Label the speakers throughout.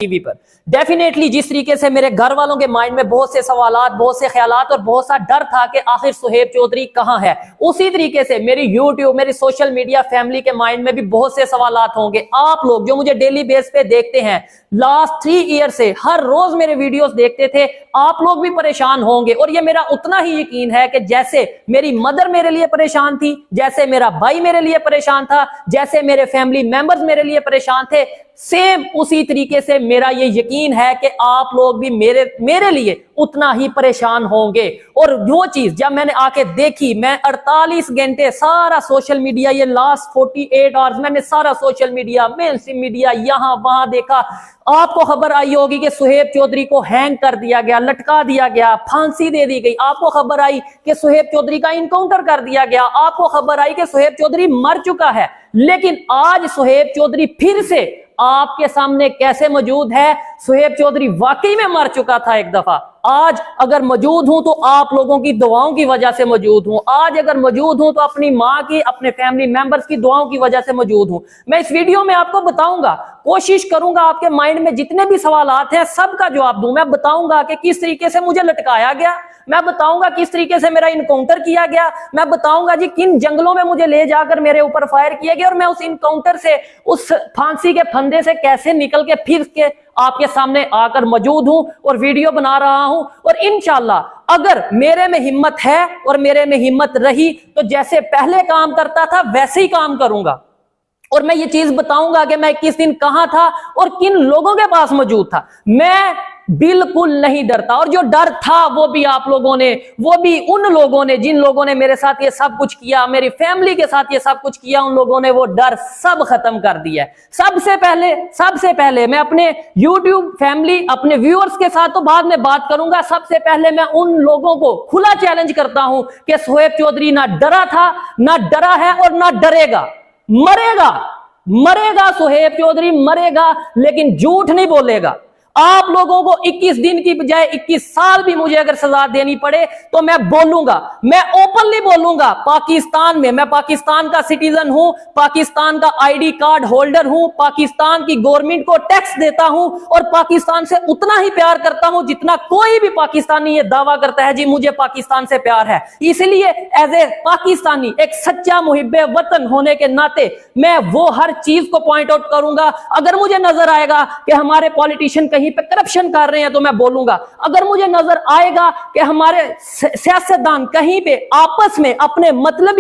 Speaker 1: TV पर। Definitely जिस तरीके से मेरे घर वालों के माइंड में बहुत से सवालात, बहुत से ख्यालात और बहुत सा डर था कि आखिर सुहेब चौधरी कहां है, उसी तरीके से मेरी यूट्यूब, मेरी सोशल मीडिया फैमिली के माइंड में भी बहुत से सवालात होंगे। आप लोग जो मुझे डेली बेस पे देखते हैं, लास्ट 3 ईयर से हर रोज मेरे वीडियोस देखते थे, आप लोग भी परेशान होंगे। और ये मेरा उतना ही यकीन है कि जैसे मेरी मदर मेरे लिए परेशान थी, जैसे मेरा भाई मेरे लिए परेशान था, जैसे मेरे फैमिली मेंबर्स मेरे लिए परेशान थे, सेम उसी तरीके से मेरा ये यकीन है कि आप लोग भी मेरे लिए उतना ही परेशान होंगे। और वो चीज जब मैंने आके देखी, मैं 48 घंटे सारा सोशल मीडिया, ये लास्ट 48 आवर्स मैंने सारा सोशल मीडिया, मेनस्ट्रीम मीडिया यहां वहां देखा। आपको खबर आई होगी कि सुहेब चौधरी को हैंग कर दिया गया, लटका दिया गया, फांसी दे दी गई। आपको खबर आई कि सुहेब चौधरी का इनकाउंटर कर दिया गया। आपको खबर आई कि सुहेब चौधरी मर चुका है। लेकिन आज सुहेब चौधरी फिर से आपके सामने कैसे मौजूद है? सुहेब चौधरी वाकई में मर चुका था एक दफा। आज अगर मौजूद हूं तो आप लोगों की दुआओं की वजह से मौजूद हूं। आज अगर मौजूद हूं तो अपनी मां की, अपने फैमिली मेंबर्स की दुआओं की वजह से मौजूद हूं। मैं इस वीडियो में आपको बताऊंगा, कोशिश करूंगा आपके माइंड में जितने भी सवालात हैं सबका जवाब दूं। मैं बताऊंगा कि किस तरीके से मुझे लटकाया गया, मैं बताऊंगा किस तरीके से मेरा इनकाउंटर किया गया, मैं बताऊंगा जी किन जंगलों में मुझे ले जाकर मेरे ऊपर फायर किया गया, और मैं उस इनकाउंटर से, उस फांसी के फंदे से कैसे निकल के फिर के आपके सामने आकर मौजूद हूं और वीडियो बना रहा हूं। और इंशाल्लाह अगर मेरे में हिम्मत है और मेरे में हिम्मत रही तो जैसे पहले काम करता था वैसे ही काम करूंगा। और मैं ये चीज बताऊंगा कि मैं किस दिन कहां था और किन लोगों के पास मौजूद था। मैं बिल्कुल नहीं डरता, और जो डर था वो भी आप लोगों ने, वो भी उन लोगों ने जिन लोगों ने मेरे साथ ये सब कुछ किया, मेरी फैमिली के साथ ये सब कुछ किया, उन लोगों ने वो डर सब खत्म कर दिया है। सबसे पहले मैं अपने YouTube फैमिली, अपने व्यूअर्स के साथ तो बाद में बात करूंगा। सबसे पहले मैं उन लोगों को खुला चैलेंज करता हूं कि सुहेब चौधरी ना डरा था, ना डरा है और ना डरेगा। मरेगा सुहेब चौधरी मरेगा, लेकिन झूठ नहीं बोलेगा। आप लोगों को 21 दिन की बजाय 21 साल भी मुझे अगर सजा देनी पड़े तो मैं बोलूंगा, मैं ओपनली बोलूंगा। पाकिस्तान में, मैं पाकिस्तान का सिटीजन हूं, पाकिस्तान का ID कार्ड होल्डर हूं, पाकिस्तान की गवर्नमेंट को टैक्स देता हूं और पाकिस्तान से उतना ही प्यार करता हूं जितना कोई भी पाकिस्तानी ये दावा करता है जी मुझे पाकिस्तान से प्यार है। इसलिए एज ए पाकिस्तानी, एक सच्चा मुहिब्बे वतन होने के नाते मैं वो हर चीज को पॉइंट आउट करूंगा। अगर मुझे नजर आएगा कि हमारे पॉलिटिशियन कहीं पे करप्शन कर रहे हैं तो मैं बोलूंगा। अगर मुझे नजर आएगा कि हमारे सियासतदान कहीं पे आपस में अपने मतलब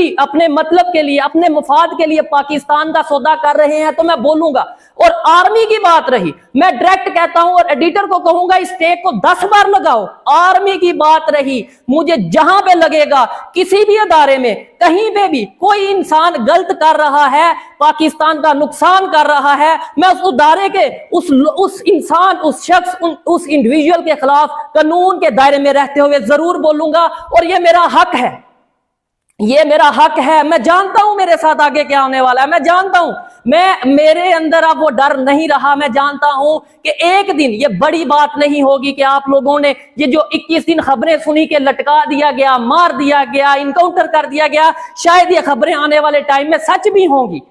Speaker 1: के लिए, अपने मुफाद के लिए पाकिस्तान का सौदा कर रहे हैं तो मैं बोलूंगा। और आर्मी की बात रही, मैं डायरेक्ट कहता हूं और एडिटर को कहूंगा इस टेक को 10 बार लगाओ। आर्मी की बात रही, मुझे जहां पे लगेगा, किसी भी अदारे में, कहीं पे भी कोई इंसान गलत कर रहा है, पाकिस्तान का नुकसान कर रहा है, मैं उस अदारे के, उस इंसान, उस शख्स, उस इंडिविजुअल के खिलाफ कानून के दायरे में रहते हुए जरूर बोलूंगा। और ये मेरा हक है, ये मेरा हक है। मैं जानता हूं मेरे साथ आगे क्या होने वाला है, मैं जानता हूं, मेरे अंदर अब वो डर नहीं रहा। मैं जानता हूं कि एक दिन ये बड़ी बात नहीं होगी कि आप लोगों ने ये जो 21 दिन खबरें सुनी के लटका दिया गया, मार दिया गया, इनकाउंटर कर दिया गया, शायद ये खबरें आने वाले टाइम में सच भी होंगी,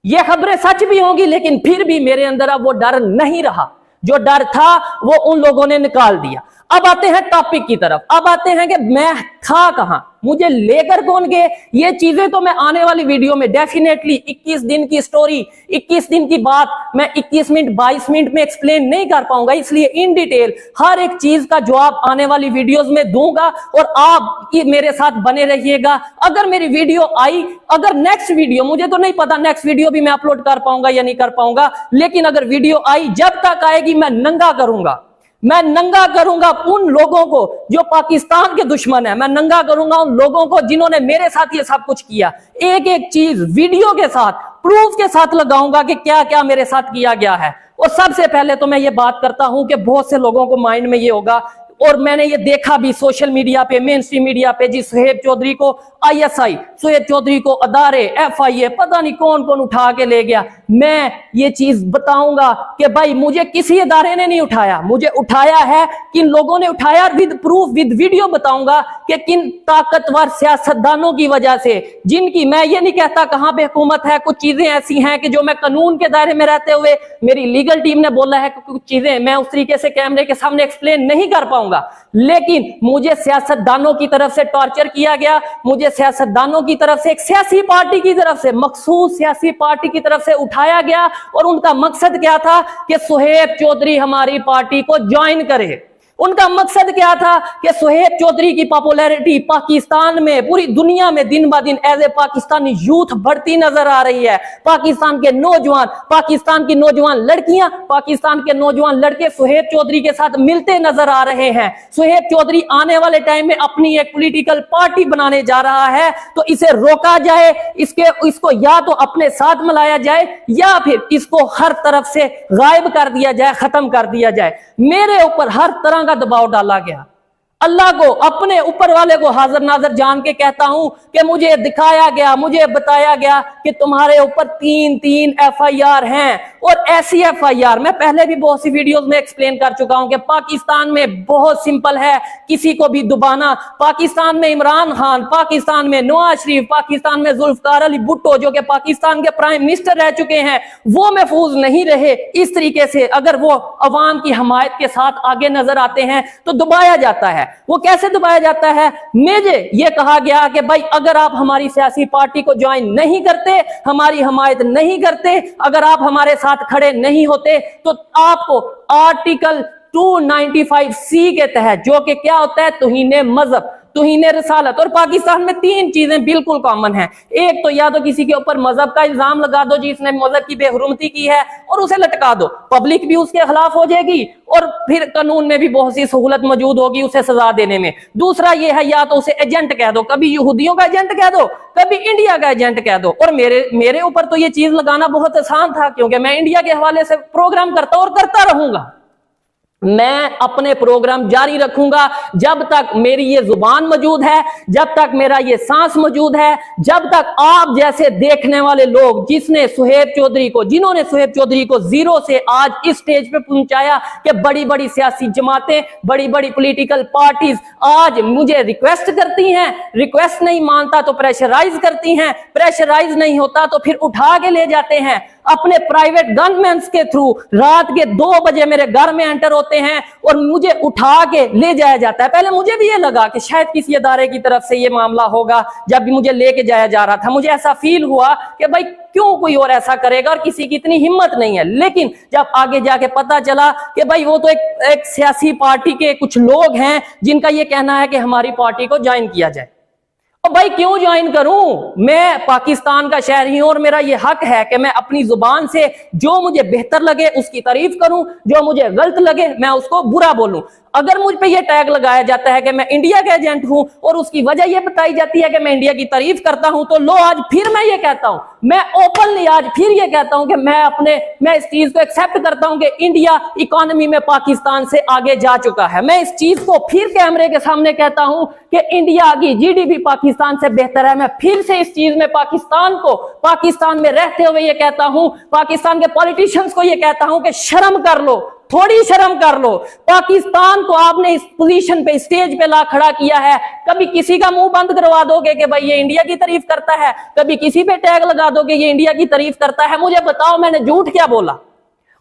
Speaker 1: ये खबरें सच भी होंगी, लेकिन फिर भी मेरे अंदर अब वो डर नहीं रहा। जो डर था वो उन लोगों ने निकाल दिया। अब आते हैं टॉपिक की तरफ, अब आते हैं कि मैं था कहां, मुझे लेकर कौन गए। ये चीजें तो मैं आने वाली वीडियो में डेफिनेटली 21 दिन की स्टोरी, 21 दिन की बात मैं 21 मिनट 22 मिनट में एक्सप्लेन नहीं कर पाऊंगा, इसलिए इन डिटेल हर एक चीज का जवाब आने वाली वीडियोस में दूंगा और आप मेरे साथ बने रहिएगा। अगर मेरी वीडियो आई, अगर नेक्स्ट वीडियो, मुझे तो नहीं पता नेक्स्ट वीडियो भी मैं अपलोड कर पाऊंगा या नहीं कर पाऊंगा, लेकिन अगर वीडियो आई, जब तक आएगी मैं नंगा करूंगा, मैं नंगा करूंगा उन लोगों को जो पाकिस्तान के दुश्मन है। मैं नंगा करूंगा उन लोगों को जिन्होंने मेरे साथ ये सब कुछ किया। एक एक चीज वीडियो के साथ, प्रूफ के साथ लगाऊंगा कि क्या क्या मेरे साथ किया गया है। और सबसे पहले तो मैं ये बात करता हूं कि बहुत से लोगों को माइंड में ये होगा, और मैंने ये देखा भी सोशल मीडिया पे, मेन स्ट्रीम मीडिया पे, जी सुहेब चौधरी को ISI सुहेब चौधरी को अदारे FIA पता नहीं कौन कौन उठा के ले गया। मैं ये चीज बताऊंगा कि भाई मुझे किसी अदारे ने नहीं उठाया, मुझे उठाया है किन लोगों ने उठाया, विद प्रूफ विद वीडियो बताऊंगा कि किन ताकतवर सियासतदानों की वजह से, जिनकी मैं ये नहीं कहता कहां पे हुकूमत है, कुछ चीजें ऐसी हैं कि जो मैं कानून के दायरे में रहते हुए, मेरी लीगल टीम ने बोला है कि कुछ चीजें मैं उस तरीके से कैमरे के सामने एक्सप्लेन नहीं कर पाऊंगा, लेकिन मुझे सियासतदानों की तरफ से टॉर्चर किया गया, मुझे सियासतदानों की तरफ से एक सियासी पार्टी की तरफ से, मखसूस सियासी पार्टी की तरफ से उठाया गया, और उनका मकसद क्या था कि सुहेब चौधरी हमारी पार्टी को ज्वाइन करे। उनका मकसद क्या था कि सुहेब चौधरी की पॉपुलैरिटी पाकिस्तान में, पूरी दुनिया में दिन ब दिन एज ए पाकिस्तानी यूथ बढ़ती नजर आ रही है। पाकिस्तान के नौजवान, पाकिस्तान की नौजवान लड़कियां, पाकिस्तान के नौजवान लड़के सुहेब चौधरी के साथ मिलते नजर आ रहे हैं। सुहेब चौधरी आने वाले टाइम में अपनी एक पॉलिटिकल पार्टी बनाने जा रहा है, तो इसे रोका जाए, इसको या तो अपने साथ मिलाया जाए या फिर इसको हर तरफ से गायब कर दिया जाए, खत्म कर दिया जाए। मेरे ऊपर हर तरह का दबाव डाला गया। अल्लाह को, अपने ऊपर वाले को हाजिर नाजर जान के कहता हूं कि मुझे दिखाया गया, मुझे बताया गया कि तुम्हारे ऊपर 3 FIR हैं, और ऐसी FIR मैं पहले भी बहुत सी वीडियोस में एक्सप्लेन कर चुका हूं कि पाकिस्तान में बहुत सिंपल है किसी को भी दबाना। पाकिस्तान में इमरान खान, पाकिस्तान में नवाज शरीफ, पाकिस्तान में जुल्फकार अली भुट्टो जो कि पाकिस्तान के प्राइम मिनिस्टर रह चुके हैं, वो महफूज नहीं रहे। इस तरीके से अगर वो अवाम की हमायत के साथ आगे नजर आते हैं तो दबाया जाता है। वो कैसे दबाया जाता है? मुझे ये कहा गया कि भाई अगर आप हमारी सियासी पार्टी को ज्वाइन नहीं करते, हमारी हमायत नहीं करते, अगर आप हमारे साथ खड़े नहीं होते, तो आपको आर्टिकल 295C के तहत, जो कि क्या होता है, तौहीन मजहब, तौहीन रिसालत, और पाकिस्तान में 3 चीजें बिल्कुल कॉमन हैं। एक तो या तो किसी के ऊपर मजहब का इल्जाम लगा दो जिसने मजहब की बेहुरमती की है और उसे लटका दो, पब्लिक भी उसके खिलाफ हो जाएगी और फिर कानून में भी बहुत सी सहूलत मौजूद होगी उसे सजा देने में। दूसरा ये है या तो उसे एजेंट कह दो, कभी यहूदियों का एजेंट कह दो, कभी इंडिया का एजेंट कह दो। और मेरे ऊपर तो ये चीज लगाना बहुत आसान था क्योंकि मैं इंडिया के हवाले से प्रोग्राम करता हूं और करता रहूंगा। मैं अपने प्रोग्राम जारी रखूंगा जब तक मेरी ये जुबान मौजूद है, जब तक मेरा ये सांस मौजूद है, जब तक आप जैसे देखने वाले लोग जिन्होंने सुहेब चौधरी को जीरो से आज इस स्टेज पे पहुंचाया कि बड़ी बड़ी सियासी जमातें, बड़ी बड़ी पॉलिटिकल पार्टीज आज मुझे रिक्वेस्ट करती हैं, रिक्वेस्ट नहीं मानता तो प्रेशराइज करती हैं, प्रेशराइज नहीं होता तो फिर उठा के ले जाते हैं अपने प्राइवेट गनमैन के थ्रू। रात के 2 बजे मेरे घर में एंटर होते हैं और मुझे उठा के ले जाया जाता है। पहले मुझे भी ये लगा कि शायद किसी अदारे की तरफ से ये मामला होगा। जब भी मुझे लेके जाया जा रहा था मुझे ऐसा फील हुआ कि भाई क्यों कोई और ऐसा करेगा और किसी की इतनी हिम्मत नहीं है। लेकिन जब आगे जाके पता चला कि भाई वो तो एक सियासी पार्टी के कुछ लोग हैं जिनका ये कहना है कि हमारी पार्टी को ज्वाइन किया जाए। तो भाई क्यों ज्वाइन करूं? मैं पाकिस्तान का शहरी हूं और मेरा ये हक है कि मैं अपनी जुबान से जो मुझे बेहतर लगे उसकी तारीफ करूं, जो मुझे गलत लगे मैं उसको बुरा बोलूं। अगर मुझ पे ये टैग लगाया जाता है कि मैं इंडिया का एजेंट हूं और उसकी वजह ये बताई जाती है कि मैं इंडिया की तारीफ करता हूं, तो लो आज फिर मैं ये कहता हूं, मैं ओपनली आज फिर ये कहता हूं कि मैं इस चीज को एक्सेप्ट करता हूं कि इंडिया इकोनॉमी में पाकिस्तान से आगे जा चुका है। मैं इस चीज को फिर कैमरे के सामने कहता हूं कि इंडिया की GDP पाकिस्तान से बेहतर है। मैं फिर से इस चीज में पाकिस्तान में रहते हुए ये कहता हूं, पाकिस्तान के पॉलिटिशियंस को ये कहता हूं कि शर्म कर लो, थोड़ी शर्म कर लो। पाकिस्तान को आपने इस पोजीशन पे, स्टेज पे ला खड़ा किया है, कभी किसी का मुंह बंद करवा दोगे कि भाई ये इंडिया की तारीफ करता है, कभी किसी पे टैग लगा दोगे ये इंडिया की तारीफ करता है। मुझे बताओ मैंने झूठ क्या बोला?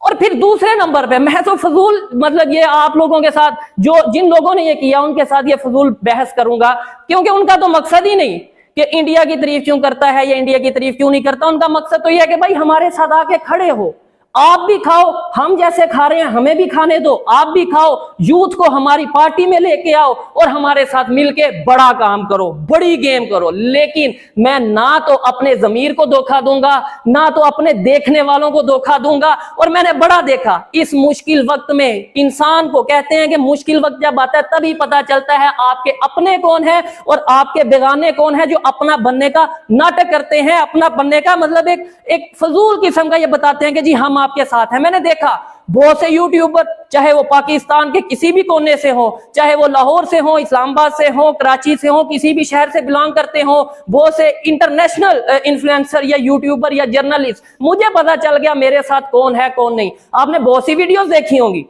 Speaker 1: और फिर दूसरे नंबर पे मैं तो फजूल, मतलब ये आप लोगों के साथ जिन लोगों ने ये किया उनके साथ ये फजूल बहस करूंगा, क्योंकि उनका तो मकसद ही नहीं कि इंडिया की तारीफ क्यों करता है या इंडिया की तारीफ क्यों नहीं करता। उनका मकसद तो यह है कि भाई हमारे साथ आके खड़े हो, आप भी खाओ, हम जैसे खा रहे हैं हमें भी खाने दो, आप भी खाओ, यूथ को हमारी पार्टी में लेके आओ और हमारे साथ मिलके बड़ा काम करो, बड़ी गेम करो। लेकिन मैं ना तो अपने जमीर को धोखा दूंगा, ना तो अपने देखने वालों को धोखा दूंगा। और मैंने बड़ा देखा इस मुश्किल वक्त में, इंसान को कहते हैं कि मुश्किल वक्त जब आता है तभी पता चलता है आपके अपने कौन है और आपके बेगाने कौन है, जो अपना बनने का नाटक करते हैं। अपना बनने का मतलब एक फजूल किस्म का ये बताते हैं कि जी हम आपके साथ हैं। मैंने देखा बहुत से यूट्यूबर, चाहे वो पाकिस्तान के किसी भी कोने से हो, चाहे वो लाहौर से हो, इस्लामाबाद से हो, कराची से हो, किसी भी शहर से बिलोंग करते हो, बहुत से इंटरनेशनल इन्फ्लुएंसर या यूट्यूबर या जर्नलिस्ट, मुझे पता चल गया मेरे साथ कौन है कौन नहीं। आपने बहुत सी वीडियोस देखी होंगी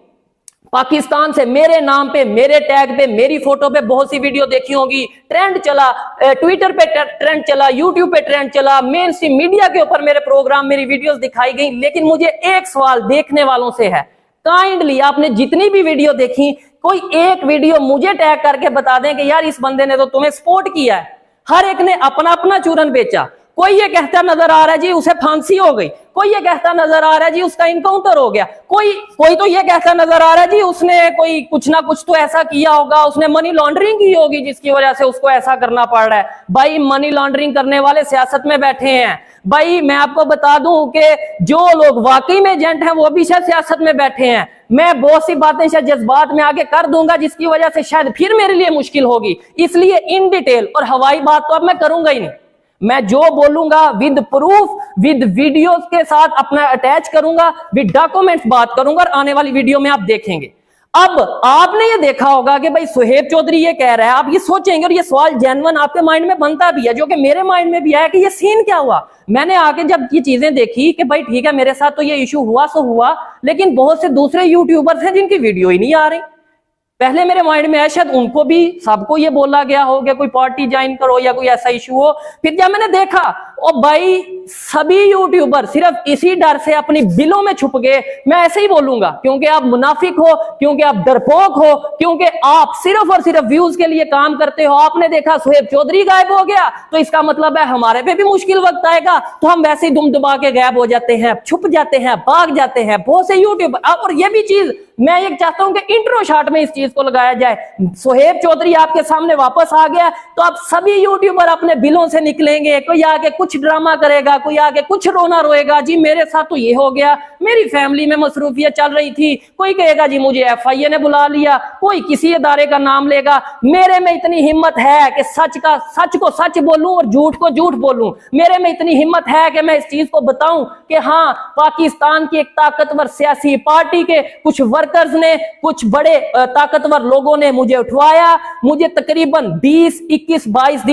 Speaker 1: पाकिस्तान से मेरे नाम पे, मेरे टैग पे, मेरी फोटो पे बहुत सी वीडियो देखी होगी। ट्रेंड चला, ट्विटर पे ट्रेंड चला, यूट्यूब पे ट्रेंड चला, मेन स्ट्रीम मीडिया के ऊपर मेरे प्रोग्राम, मेरी वीडियोस दिखाई गई। लेकिन मुझे एक सवाल देखने वालों से है, काइंडली आपने जितनी भी वीडियो देखी, कोई एक वीडियो मुझे टैग करके बता दें कि यार इस बंदे ने तो तुम्हें सपोर्ट किया है। हर एक ने अपना अपना चूरन बेचा। कोई ये कहता नजर आ रहा है जी उसे फांसी हो गई, कोई ये कहता नजर आ रहा है जी उसका इनकाउंटर हो गया, कोई तो ये कहता नजर आ रहा है जी उसने कोई कुछ ना कुछ तो ऐसा किया होगा, उसने मनी लॉन्ड्रिंग की होगी जिसकी वजह से उसको ऐसा करना पड़ रहा है। भाई मनी लॉन्ड्रिंग करने वाले सियासत में बैठे हैं। भाई मैं आपको बता दूं कि जो लोग वाकई में एजेंट हैं वो भी शायद सियासत में बैठे हैं। मैं बहुत सी बातें शायद जज्बात में आगे कर दूंगा जिसकी वजह से शायद फिर मेरे लिए मुश्किल होगी, इसलिए इन डिटेल और हवाई बात तो अब मैं करूंगा ही नहीं। मैं जो बोलूंगा विद प्रूफ, विद वीडियोस के साथ अपना अटैच करूंगा, विद डॉक्यूमेंट्स बात करूंगा और आने वाली वीडियो में आप देखेंगे। अब आपने ये देखा होगा कि भाई सुहेब चौधरी ये कह रहा है, आप ये सोचेंगे और ये सवाल जेन्युइन आपके माइंड में बनता भी है, जो कि मेरे माइंड में भी है कि ये सीन क्या हुआ। मैंने आके जब ये चीजें देखी कि भाई ठीक है मेरे साथ तो ये इशू हुआ सो हुआ, लेकिन बहुत से दूसरे यूट्यूबर्स हैं जिनकी वीडियो ही नहीं आ रही। पहले मेरे माइंड में है शायद उनको भी सबको ये बोला गया हो कि कोई पार्टी ज्वाइन करो या कोई ऐसा इशू हो। फिर जब मैंने देखा और भाई सभी यूट्यूबर सिर्फ इसी डर से अपनी बिलों में छुप गए। मैं ऐसे ही बोलूंगा क्योंकि आप मुनाफिक हो, क्योंकि आप डरपोक हो, क्योंकि आप सिर्फ और सिर्फ व्यूज के लिए काम करते हो। आपने देखा सुहेब चौधरी गायब हो गया तो इसका मतलब है हमारे पे भी मुश्किल वक्त आएगा, तो हम वैसे ही दुम दबा के गायब हो जाते हैं, छुप जाते हैं, भाग जाते हैं बहुत से यूट्यूबर। और ये भी चीज मैं ये चाहता हूं कि इंट्रो शॉट में इस चीज को लगाया जाए। सुहेब चौधरी आपके सामने वापस आ गया तो आप सभी यूट्यूबर अपने बिलों से निकलेंगे। कोई आके कुछ ड्रामा करेगा, कोई आके कुछ रोना रोएगा, जी मेरे साथ तो ये हो गया, मेरी फैमिली में मसरूफियत चल रही थी। कोई कहेगा जी मुझे FIA ने बुला लिया, कोई किसी इदारे का नाम लेगा। मेरे में इतनी हिम्मत है कि सच को सच बोलूं और झूठ को झूठ बोलूं। मेरे में इतनी हिम्मत है कि मैं इस चीज को बताऊं कि हाँ पाकिस्तान की एक ताकतवर सियासी पार्टी के कुछ वर्कर्स ने, कुछ बड़े ताकतवर लोगों ने मुझे उठवाया। मुझे तकरीबन 20-21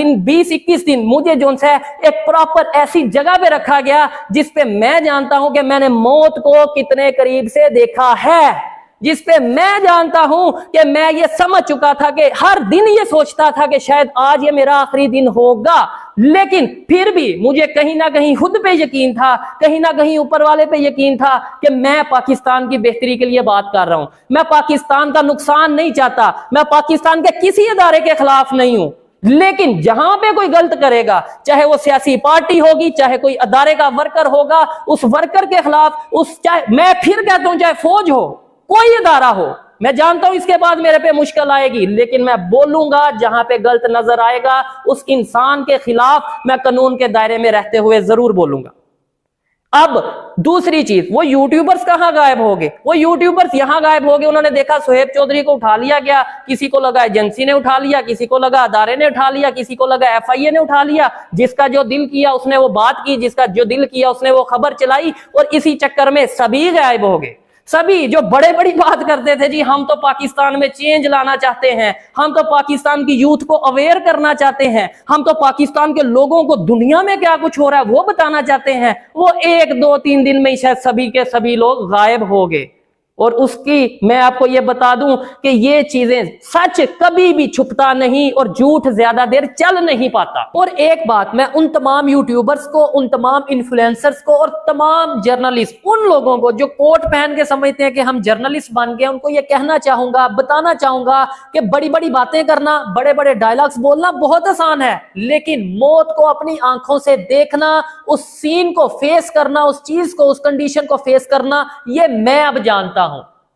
Speaker 1: दिन मुझे जो है एक प्रॉपर ऐसी जगह पे रखा गया जिस पे मैं जानता हूं कि मैंने मौत को कितने करीब से देखा है, जिस पे मैं जानता हूं कि मैं ये समझ चुका था कि हर दिन ये सोचता था कि शायद आज ये मेरा आखिरी दिन होगा। लेकिन फिर भी मुझे कहीं ना कहीं खुद पे यकीन था, कहीं ना कहीं ऊपर वाले पे यकीन था कि मैं पाकिस्तान की बेहतरी के लिए बात कर रहा हूं। मैं पाकिस्तान का नुकसान नहीं चाहता, मैं पाकिस्तान के किसी इदारे के खिलाफ नहीं हूं। लेकिन जहां पे कोई गलत करेगा, चाहे वो सियासी पार्टी होगी, चाहे कोई अदारे का वर्कर होगा, उस वर्कर के खिलाफ, चाहे मैं फिर कहता हूं चाहे फौज हो, कोई इदारा हो, मैं जानता हूं इसके बाद मेरे पे मुश्किल आएगी, लेकिन मैं बोलूंगा जहां पे गलत नजर आएगा उस इंसान के खिलाफ मैं कानून के दायरे में रहते हुए जरूर बोलूंगा। अब दूसरी चीज, वो यूट्यूबर्स कहां गायब हो गए? वो यूट्यूबर्स यहां गायब हो गए। उन्होंने देखा सुहेब चौधरी को उठा लिया गया, किसी को लगा एजेंसी ने उठा लिया, किसी को लगा अदारे ने उठा लिया, किसी को लगा FIA ने उठा लिया। जिसका जो दिल किया उसने वो बात की, जिसका जो दिल किया उसने वो खबर चलाई, और इसी चक्कर में सभी गायब हो गए। सभी जो बड़े बड़ी बात करते थे, जी हम तो पाकिस्तान में चेंज लाना चाहते हैं, हम तो पाकिस्तान की यूथ को अवेयर करना चाहते हैं, हम तो पाकिस्तान के लोगों को दुनिया में क्या कुछ हो रहा है वो बताना चाहते हैं, वो 1-2-3 दिन में ही शायद सभी के सभी लोग गायब हो गए। और उसकी मैं आपको ये बता दूं कि ये चीजें, सच कभी भी छुपता नहीं और झूठ ज्यादा देर चल नहीं पाता। और एक बात मैं उन तमाम यूट्यूबर्स को, उन तमाम इन्फ्लुएंसर्स को और तमाम जर्नलिस्ट, उन लोगों को जो कोट पहन के समझते हैं कि हम जर्नलिस्ट बन गए, उनको ये कहना चाहूंगा, बताना चाहूंगा कि बड़ी बड़ी बातें करना, बड़े बड़े डायलॉग्स बोलना बहुत आसान है, लेकिन मौत को अपनी आंखों से देखना, उस सीन को फेस करना, उस चीज को, उस कंडीशन को फेस करना, ये मैं अब जानता हूं।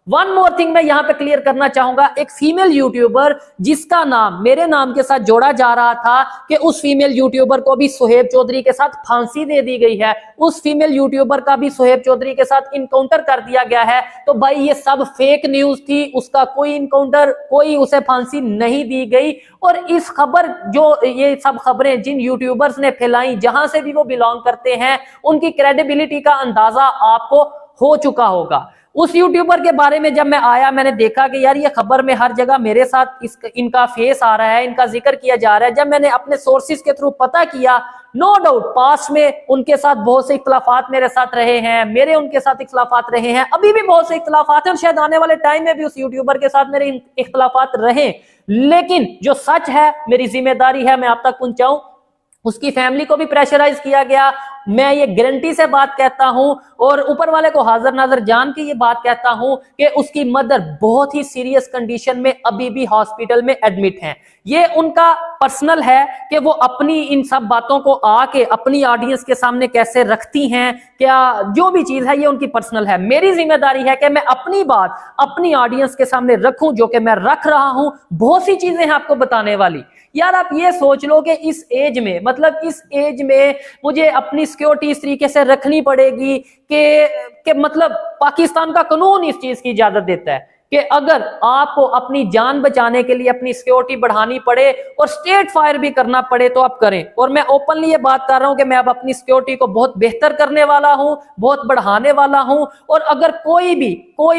Speaker 1: वन मोर थिंग मैं यहां पे क्लियर करना चाहूंगा, एक फीमेल यूट्यूबर जिसका नाम मेरे नाम के साथ जोड़ा जा रहा था कि उस फीमेल यूट्यूबर को भी सुहेब चौधरी के साथ फांसी दे दी गई है, उस फीमेल यूट्यूबर का भी सुहेब चौधरी के साथ इनकाउंटर कर दिया गया है, तो भाई ये सब फेक न्यूज थी, उसका कोई इनकाउंटर, कोई उसे फांसी नहीं दी गई। और इस खबर, जो ये सब खबरें जिन यूट्यूबर्स ने फैलाई, जहां से भी वो बिलोंग करते हैं, उनकी क्रेडिबिलिटी का अंदाजा आपको हो चुका होगा। उस यूट्यूबर के बारे में जब मैं आया, मैंने देखा कि यार ये खबर में हर जगह मेरे साथ इनका फेस आ रहा है, इनका जिक्र किया जा रहा है। जब मैंने अपने सोर्सेज के थ्रू पता किया, नो डाउट पास्ट में उनके साथ बहुत से इख्तलाफात मेरे साथ रहे हैं, मेरे उनके साथ इख्तलाफात रहे हैं, अभी भी बहुत से इख्तलाफात हैं और शायद आने वाले टाइम में भी उस यूट्यूबर के साथ मेरे इख्तलाफात रहे। लेकिन जो सच है, मेरी जिम्मेदारी है मैं आप तक पहुंचाऊं। उसकी फैमिली को भी प्रेशराइज किया गया, मैं ये गारंटी से बात कहता हूं और ऊपर वाले को हाजिर नाजर जान के ये बात कहता हूं कि उसकी मदर बहुत ही सीरियस कंडीशन में अभी भी हॉस्पिटल में एडमिट हैं। ये उनका पर्सनल है कि वो अपनी इन सब बातों को आके अपनी ऑडियंस के सामने कैसे रखती हैं, क्या जो भी चीज है ये उनकी पर्सनल है। मेरी जिम्मेदारी है कि मैं अपनी बात अपनी ऑडियंस के सामने रखूं, जो कि मैं रख रहा हूं। बहुत सी चीजें हैं आपको बताने वाली। यार आप ये सोच लो कि इस एज में, मतलब इस एज में मुझे अपनी सिक्योरिटी इस तरीके से रखनी पड़ेगी कि मतलब पाकिस्तान का कानून इस चीज की इजाजत देता है कि अगर आपको अपनी जान बचाने के लिए अपनी सिक्योरिटी बढ़ानी पड़े और स्टेट फायर भी करना पड़े तो आप करें। और मैं ओपनली ये बात कर रहा हूं कि मैं अब अपनी सिक्योरिटी को बहुत बेहतर करने वाला हूं, बहुत बढ़ाने वाला हूं। और अगर कोई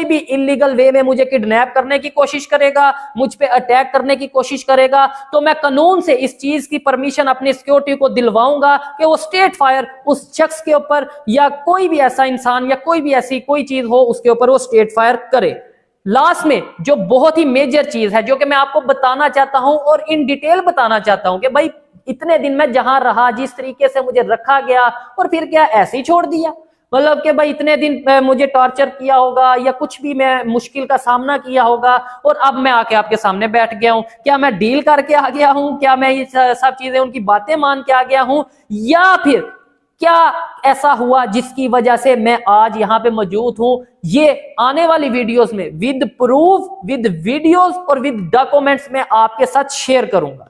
Speaker 1: भी इलीगल वे में मुझे किडनैप करने की कोशिश करेगा, मुझ पे अटैक करने की कोशिश करेगा, तो मैं कानून से इस चीज की परमिशन अपनी सिक्योरिटी को दिलवाऊंगा कि वो स्टेट फायर उस शख्स के ऊपर या कोई भी ऐसा इंसान या कोई भी ऐसी कोई चीज हो उसके ऊपर वो स्टेट फायर करे। लास्ट में जो बहुत ही मेजर चीज है, जो कि मैं आपको बताना चाहता हूं और इन डिटेल बताना चाहता हूं कि भाई इतने दिन मैं जहां रहा, जिस तरीके से मुझे रखा गया और फिर क्या ऐसे ही छोड़ दिया, मतलब कि भाई इतने दिन मुझे टॉर्चर किया होगा या कुछ भी मैं मुश्किल का सामना किया होगा और अब मैं आके आपके सामने बैठ गया हूं। क्या मैं डील करके आ गया हूं? क्या मैं ये सब चीजें उनकी बातें मान के आ गया हूं? या फिर क्या ऐसा हुआ जिसकी वजह से मैं आज यहां पे मौजूद हूं? ये आने वाली वीडियोस में विद प्रूफ, विद वीडियोस और विद डॉक्यूमेंट्स में आपके साथ शेयर करूंगा।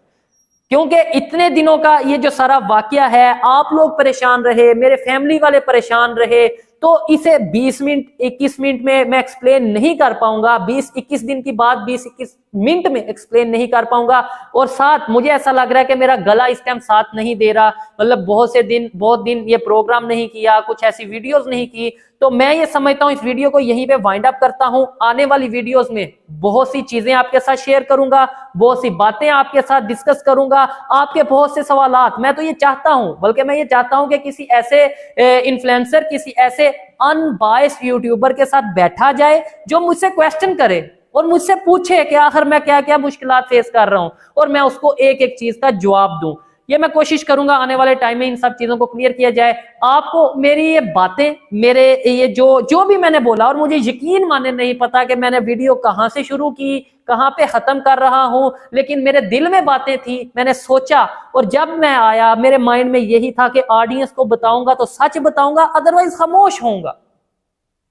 Speaker 1: क्योंकि इतने दिनों का ये जो सारा वाकया है, आप लोग परेशान रहे, मेरे फैमिली वाले परेशान रहे, तो इसे 20 मिनट 21 मिनट में मैं एक्सप्लेन नहीं कर पाऊंगा। 20-21 दिन की बात 20-21 मिनट में एक्सप्लेन नहीं कर पाऊंगा। और साथ मुझे ऐसा लग रहा है कि मेरा गला इस टाइम साथ नहीं दे रहा, मतलब बहुत दिन ये प्रोग्राम नहीं किया, कुछ ऐसी वीडियोस नहीं की। तो मैं ये समझता हूं इस वीडियो को यहीं पे वाइंड अप करता हूं। आने वाली वीडियोस में बहुत सी चीजें आपके साथ शेयर करूंगा, बहुत सी बातें आपके साथ डिस्कस करूंगा, आपके बहुत से सवालात। मैं तो ये चाहता हूं, बल्कि मैं ये चाहता हूं कि किसी ऐसे इन्फ्लुएंसर, किसी ऐसे अनबायस्ड यूट्यूबर के साथ बैठा जाए जो मुझसे क्वेश्चन करे और मुझसे पूछे कि आखिर मैं क्या क्या मुश्किलात फेस कर रहा हूं और मैं उसको एक एक चीज का जवाब दूं। ये मैं कोशिश करूंगा आने वाले टाइम में इन सब चीजों को क्लियर किया जाए। आपको मेरी ये बातें, मेरे ये जो भी मैंने बोला, और मुझे यकीन माने नहीं पता कि मैंने वीडियो कहां से शुरू की, कहां पे खत्म कर रहा हूं, लेकिन मेरे दिल में बातें थी, मैंने सोचा और जब मैं आया मेरे माइंड में यही था कि ऑडियंस को बताऊंगा तो सच बताऊंगा, अदरवाइज खामोश होऊंगा,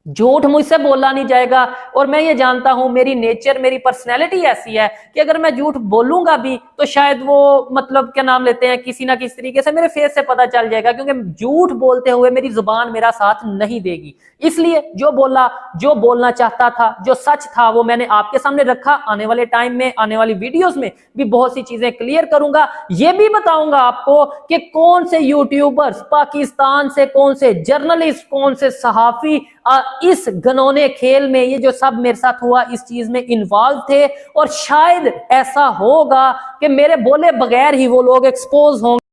Speaker 1: झूठ मुझसे बोला नहीं जाएगा। और मैं ये जानता हूं, मेरी नेचर, मेरी पर्सनैलिटी ऐसी है कि अगर मैं झूठ बोलूंगा भी तो शायद वो मतलब क्या नाम लेते हैं, किसी ना किसी तरीके से मेरे फेस से पता चल जाएगा, क्योंकि झूठ बोलते हुए मेरी जुबान मेरा साथ नहीं देगी। इसलिए जो बोलना चाहता था, जो सच था, वो मैंने आपके सामने रखा। आने वाले टाइम में, आने वाली वीडियोस में भी बहुत सी चीजें क्लियर करूंगा। ये भी बताऊंगा आपको कि कौन से यूट्यूबर्स पाकिस्तान से, कौन से जर्नलिस्ट, कौन से सहाफी इस घनौने खेल में, ये जो सब मेरे साथ हुआ, इस चीज में इन्वॉल्व थे। और शायद ऐसा होगा कि मेरे बोले बगैर ही वो लोग एक्सपोज होंगे।